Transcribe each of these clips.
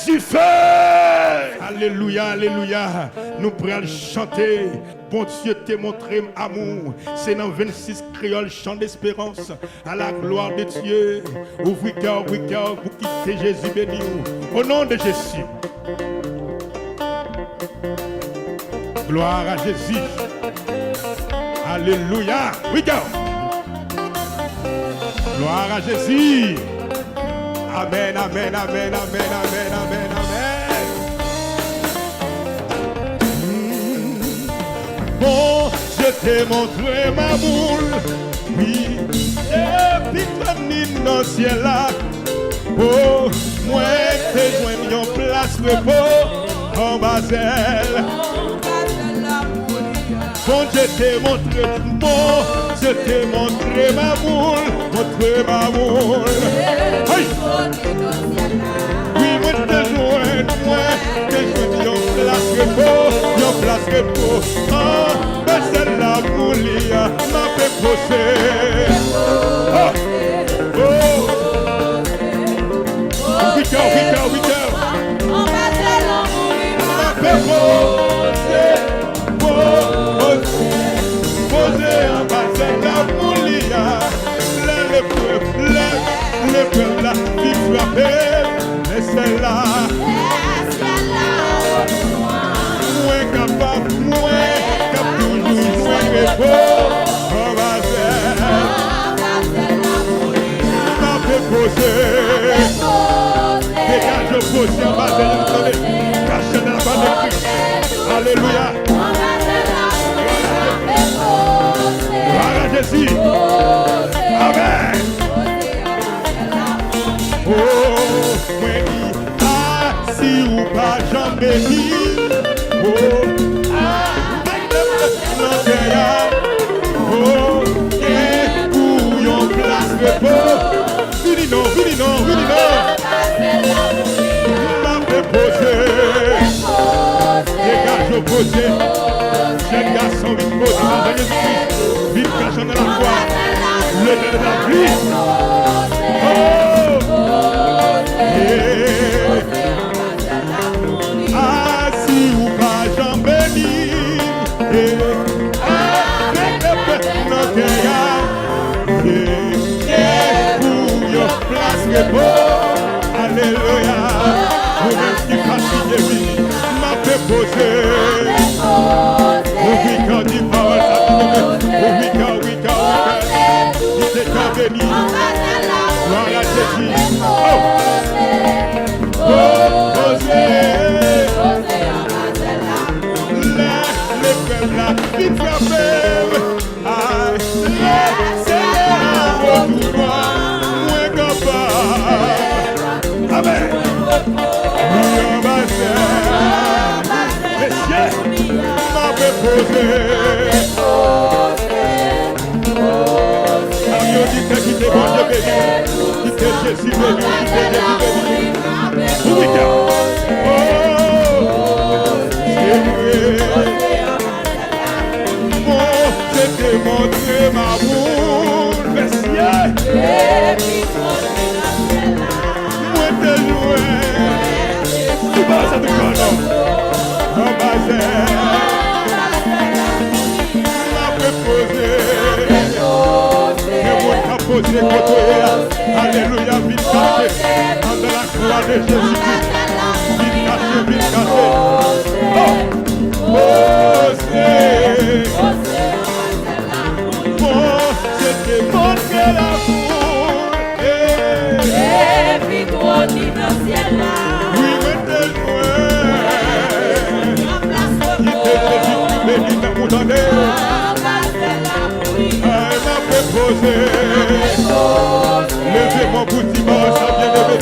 du feu. Alléluia, alléluia. Nous pourrons chanter. Bon Dieu t'es montré amour. C'est dans 26 créoles chant d'espérance. À la gloire de Dieu. Ouvrez cœur, pour quitter Jésus béni. Au nom de Jésus. Gloire à Jésus. Alléluia. We go. Gloire à Jésus. Amen, amen, amen, amen, amen, amen, amen. Bon, je t'ai montré ma boule. Oui, depuis que dans le ciel là. Oh, moi, t'ai joint en place repos en Basel. Bon, je t'ai montré, ma boule, ma boule. Hey! Oui, moi t'ai joint en place repos, ah, ben c'est la boule, m'a fait poser. Oh! Oh! We go. On va te l'envoyer, m'a fait poser. Posé en bas de la moulia, le peuple là, qui frappait, et c'est là, moins capable, toujours, moins repos, on va faire, m'a fait poser, dégage posé en bas de la moulia, caché dans la bas de Christ, alléluia. Gloire à Jésus. Amen. Oh, moi dit, si ou pas j'en bénis. Oh, oh, et pour yon place repos. Vini non. M'a fait poser. Dégage au poser. Jeune garçon, vite poser dans Jésus-Christ. Vite cachant dans la foi, le Dieu de la vie. Assis ou pas, j'en bénis. Avec le peuple dans le cœur. Pour your place repos. Alléluia. Vous-même qui fatiguez, oui, m'a fait poser. Oui, quand il parle, oui, il t'est qu'à venir. Gloire à Jésus. Le peuple là, il frappe. C'est là, autour moi, moins capable. Amen. Oui, on va faire. Messieurs, m'a fait poser. Qui t'est bon Dieu béni, qui t'est Jésus béni, qui t'est Jésus béni. Oui, c'est vrai. Bon, je t'ai montré ma boule, messieurs. Moi t'ai joué, tu vas à te connaître. En Basel, m'a fait poser. Posé côté, alléluia, vite caché, dans la croix de Jésus-Christ, vite caché, c'était montré la foule, et puis toi, tu dans le ciel là, oui, mettez il était Jésus, béni dans mon année. Levez mon bout de mort, ça vient de lever.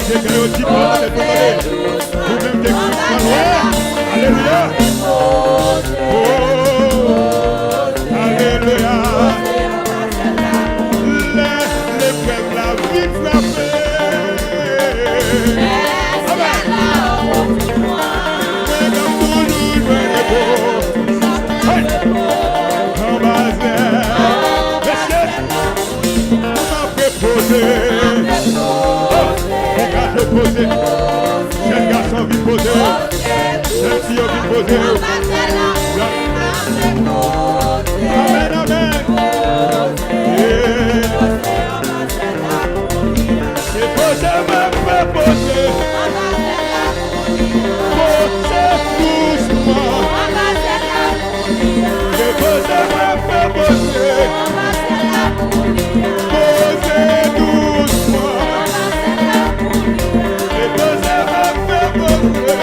J'ai créé au petit mort, c'est pour aller. Vous-même qui êtes alléluia. Oh, alléluia. Les frères, la vie frappée. Posé, on vit poser. Même si on vit poser. Amen, amen. C'est poser, même pas poser. Poser doucement. C'est poser, même pas poser. Poser doucement. C'est poser, même pas poser.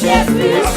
Jésus,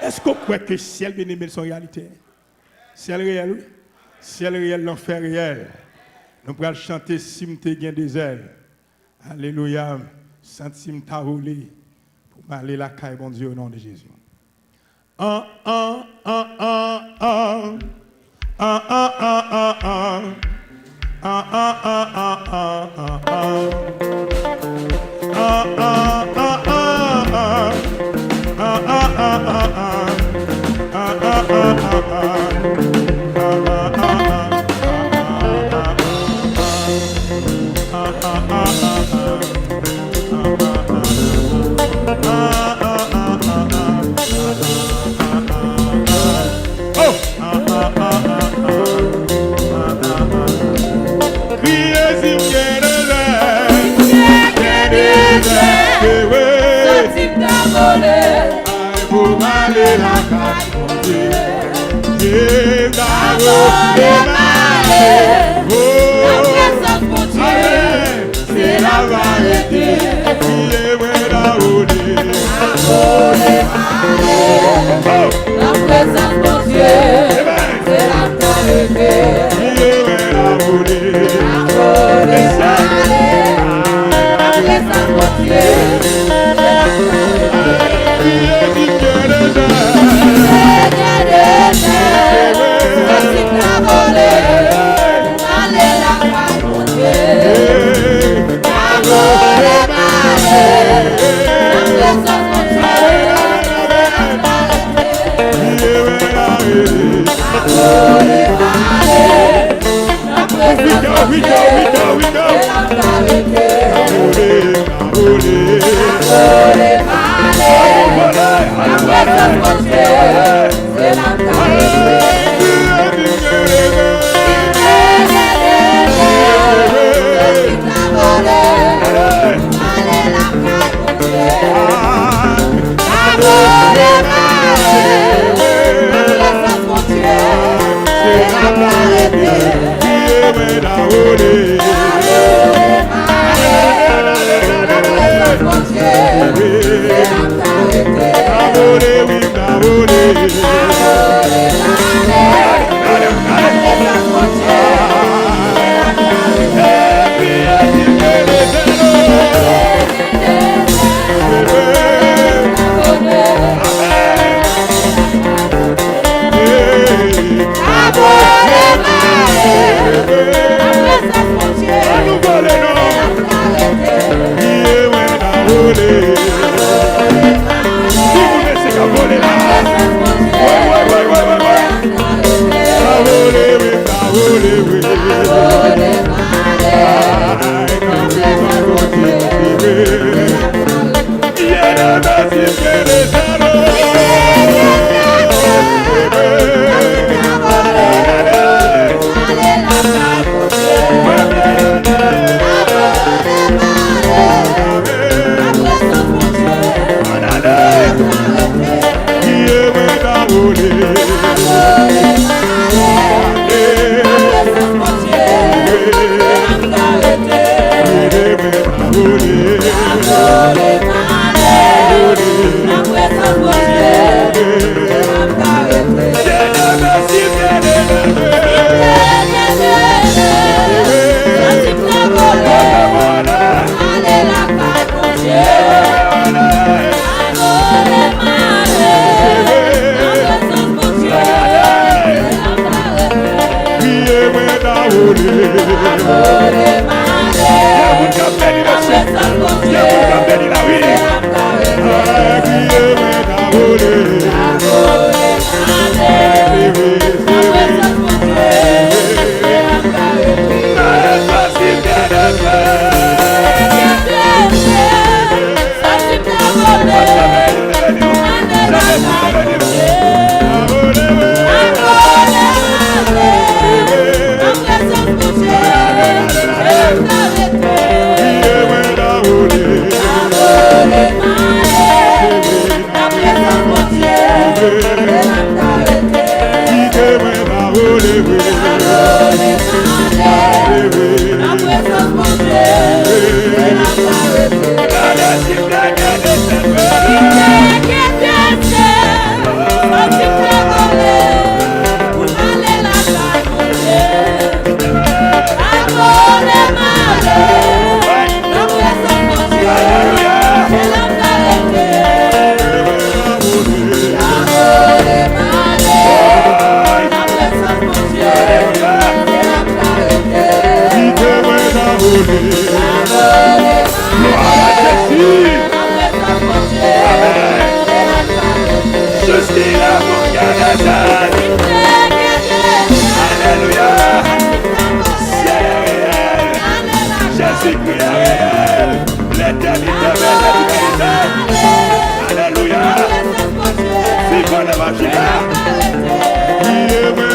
Est-ce qu'on croit que ciel bien-aimé sont réalité? Ciel réel, oui. Ciel réel, l'enfer réel. Nous pourrons chanter Simte gain des ailes. Alléluia. Sentim ta roulé pour aller la caille, bon Dieu, au nom de Jésus. C'est la variété. La présence de Dieu, c'est la variété. Alléluia. Ciel est réel. Jésus-Christ est réel. L'éternité est l'éternité. Alléluia. Si qu'on est marché là. Alléluia.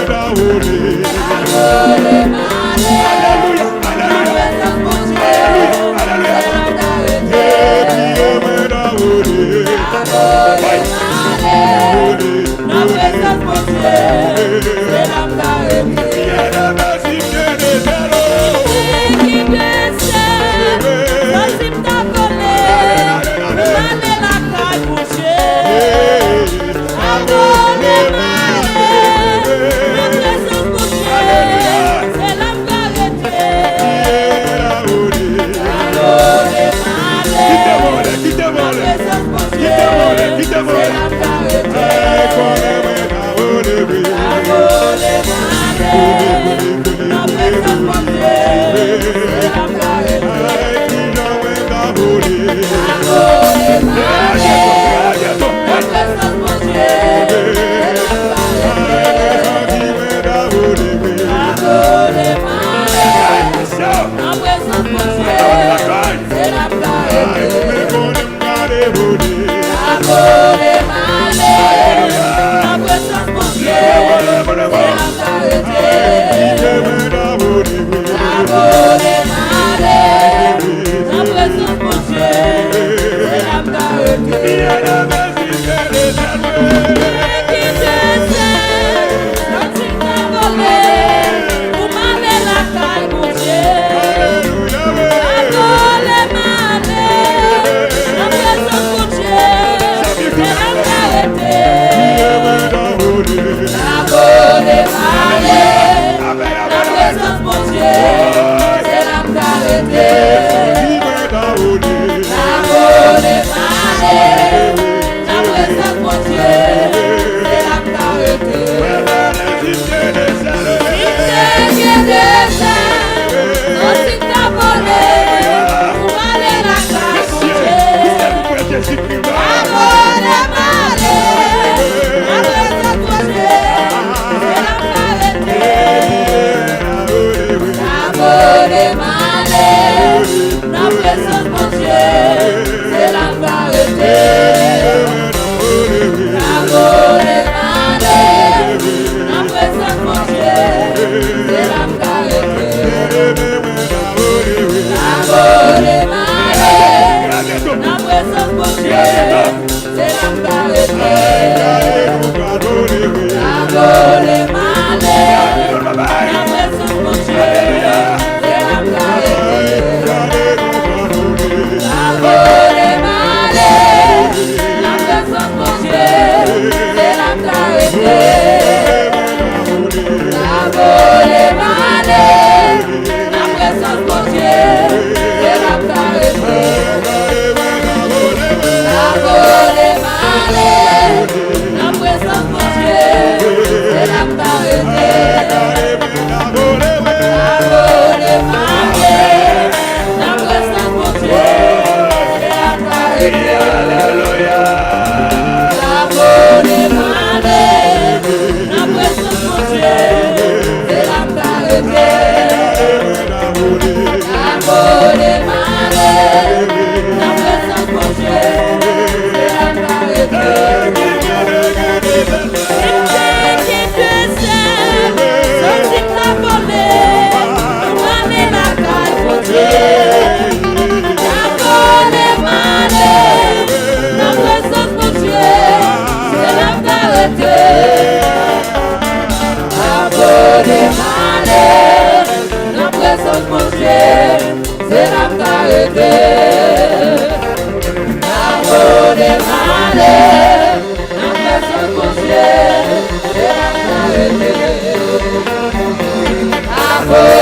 Oh